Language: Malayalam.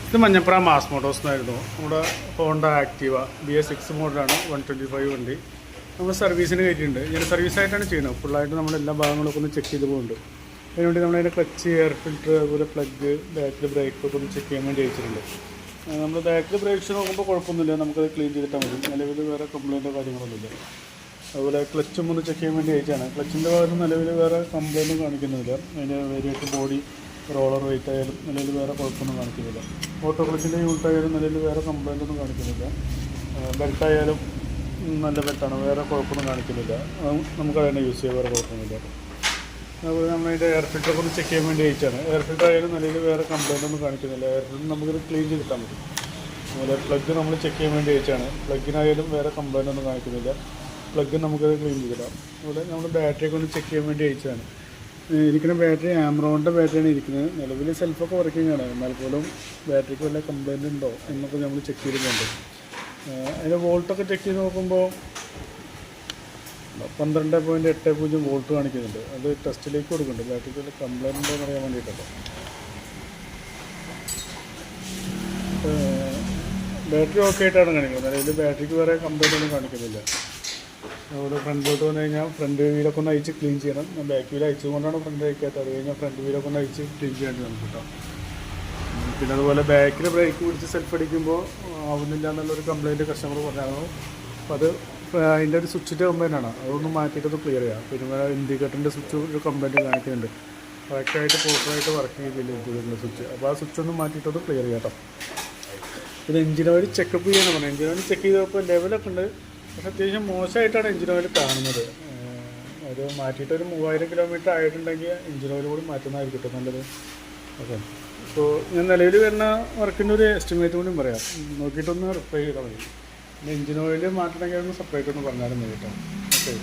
ഇത് മഞ്ഞപ്ര മാസ് മോട്ടോഴ്സ് എന്നായിരുന്നു. നമ്മുടെ ഹോണ്ട ആക്റ്റീവ BS6 മോഡലാണ്, 125 വണ്ടി. നമ്മൾ സർവീസിന് കയറ്റിയിട്ടുണ്ട്. ഞാൻ സർവീസായിട്ടാണ് ചെയ്യുന്നത്. ഫുള്ളായിട്ട് നമ്മൾ എല്ലാ ഭാഗങ്ങളൊക്കെ ഒന്ന് ചെക്ക് ചെയ്ത് പോകുന്നുണ്ട്. അതിനുവേണ്ടി നമ്മളതിൻ്റെ ക്ലച്ച്, എയർ ഫിൽറ്റർ, അതുപോലെ പ്ലഗ്, ബാക്കിൽ ബ്രേക്കൊക്കെ ഒന്ന് ചെക്ക് ചെയ്യാൻ വേണ്ടി അയച്ചിട്ടുണ്ട്. നമ്മൾ ബാക്കിൽ ബ്രേക്സ് നോക്കുമ്പോൾ കുഴപ്പമൊന്നുമില്ല, നമുക്കത് ക്ലീൻ ചെയ്തിട്ടാൽ മതി. നിലവിൽ വേറെ കംപ്ലയിൻറ്റോ കാര്യങ്ങളൊന്നുമില്ല. അതുപോലെ ക്ലച്ചും ഒന്ന് ചെക്ക് ചെയ്യാൻ വേണ്ടി അയച്ചാണ്. ക്ലച്ചിൻ്റെ ഭാഗത്ത് നിലവിൽ വേറെ കംപ്ലയിൻറ്റും കാണിക്കുന്നില്ല. അതിൻ്റെ വേരിയേറ്റ് ബോഡി, റോളർ വെയിറ്റ് ആയാലും നിലവിൽ വേറെ കുഴപ്പമൊന്നും കാണിക്കുന്നില്ല. ഓട്ടോ ക്ലച്ചിൻ്റെ യൂണിറ്റ് ആയാലും നിലവിൽ വേറെ കംപ്ലയിൻ്റൊന്നും കാണിക്കുന്നില്ല. ബെൽറ്റായാലും നല്ല ബെൽറ്റാണ്, വേറെ കുഴപ്പമൊന്നും കാണിക്കുന്നില്ല. നമുക്ക് അതിനെ യൂസ് ചെയ്യാൻ വേറെ കുഴപ്പമൊന്നുമില്ല. അതുപോലെ നമ്മളതിൻ്റെ എയർ ഫിൽറ്ററൊക്കെ ഒന്ന് ചെക്ക് ചെയ്യാൻ വേണ്ടി അയച്ചാണ്. എയർ ഫിൽറ്റർ ആയാലും നിലവിൽ വേറെ കംപ്ലയിൻ്റൊന്നും കാണിക്കുന്നില്ല. എയർ ഫിൽറ്റർ നമുക്കിത് ക്ലീൻ ചെയ്തിട്ടാൽ മതി. അതുപോലെ പ്ലഗ് നമ്മൾ ചെക്ക് ചെയ്യാൻ വേണ്ടി അയച്ചാണ്. പ്ലഗിനായാലും വേറെ കംപ്ലയിൻ്റൊന്നും കാണിക്കുന്നില്ല. പ്ലഗ് നമുക്കത് ക്ലീൻ ചെയ്തിടാം. അതുപോലെ നമ്മൾ ബാറ്ററിയൊക്കെ ഒന്ന് ചെക്ക് ചെയ്യാൻ വേണ്ടി അയച്ചതാണ്. ഇരിക്കുന്ന ബാറ്ററി ആംറോണിൻ്റെ ബാറ്ററിയാണ് ഇരിക്കുന്നത്. നിലവിൽ സെൽഫൊക്കെ വർക്കിംഗ് ആണ്. എന്നാൽ പോലും ബാറ്ററിക്ക് വല്ല കംപ്ലയിൻ്റ് ഉണ്ടോ എന്നൊക്കെ നമ്മൾ ചെക്ക് ചെയ്തിട്ടുണ്ട്. അതിൻ്റെ വോൾട്ടൊക്കെ ചെക്ക് ചെയ്ത് നോക്കുമ്പോൾ 12.80 വോൾട്ട് കാണിക്കുന്നുണ്ട്. അത് ടെസ്റ്റിലേക്ക് കൊടുക്കുന്നുണ്ട്. ബാറ്ററിക്ക് വല്ല കംപ്ലയിൻ്റ് ഉണ്ടോ എന്ന് അറിയാൻ വേണ്ടിയിട്ടല്ലോ. ബാറ്ററി ഓക്കെ ആയിട്ടാണ് കാണിക്കുന്നത്. നിലവിൽ ബാറ്ററിക്ക് വേറെ കംപ്ലയിൻ്റ് ഒന്നും കാണിക്കുന്നില്ല. അതുപോലെ ഫ്രണ്ടിലോട്ട് വന്നു കഴിഞ്ഞാൽ ഫ്രണ്ട് വീലൊക്കെ ഒന്ന് അയച്ച് ക്ലീൻ ചെയ്യണം. ഞാൻ ബാക്ക് വീൽ അയച്ചുകൊണ്ടാണ് ഫ്രണ്ട് അയക്കാത്തത്. അത് കഴിഞ്ഞാൽ ഫ്രണ്ട് വീലൊക്കെ ഒന്ന് അയച്ച് ക്ലീൻ ചെയ്യേണ്ടി നമുക്ക് കിട്ടാം. പിന്നെ അതുപോലെ ബാക്കിൽ ബ്രേക്ക് പിടിച്ച് സെൽഫ് അടിക്കുമ്പോൾ ആവുന്നില്ല എന്നുള്ളൊരു കംപ്ലയിൻറ്റ് കസ്റ്റമർ പറഞ്ഞായിരുന്നു. അപ്പോൾ അത് അതിൻ്റെ ഒരു സ്വിച്ചിൻ്റെ കംപ്ലയിൻ്റ് ആണ്. അതൊന്ന് മാറ്റിയിട്ടൊന്ന് ക്ലിയർ ചെയ്യാം. പിന്നെ ഇൻഡിക്കേറ്ററിൻ്റെ സ്വിച്ച് ഒരു കംപ്ലയിൻറ്റ് കാണിക്കുന്നുണ്ട്. കറക്റ്റായിട്ട് പ്രോപ്പറായിട്ട് വർക്ക് ചെയ്തില്ല ഇൻഡിക്കേറ്ററിൻ്റെ സ്വിച്ച്. അപ്പോൾ ആ സ്വിച്ച് ഒന്ന് മാറ്റിയിട്ടൊന്ന് ക്ലിയർ ചെയ്യാം കേട്ടോ. പിന്നെ എഞ്ചിൻ ഓയിൽ ചെക്കപ്പ് ചെയ്യാൻ പറഞ്ഞു. എഞ്ചിൻ ഓയിൽ ചെക്ക് ചെയ്തപ്പോൾ ലെവലൊക്കെ ഉണ്ട്. പക്ഷേ അത്യാവശ്യം മോശമായിട്ടാണ് എഞ്ചിൻ ഓയിൽ കാണുന്നത്. ഒരു മാറ്റിയിട്ട് ഒരു 3000 കിലോമീറ്റർ ആയിട്ടുണ്ടെങ്കിൽ എഞ്ചിൻ ഓയിൽ കൂടി മാറ്റുന്നതായിരിക്കും നല്ലത്. ഓക്കെ, അപ്പോൾ ഞാൻ നിലവിൽ വരുന്ന വർക്കിൻ്റെ ഒരു എസ്റ്റിമേറ്റ് കൂടി പറയാം. നോക്കിയിട്ടൊന്ന് റിപ്ലൈ ചെയ്താൽ മതി. പിന്നെ എഞ്ചിൻ ഓയിൽ മാറ്റണമെങ്കിൽ ഒന്ന് സെപ്പറേറ്റ് ഒന്ന് പറഞ്ഞാലും മതി കേട്ടോ. ഓക്കെ.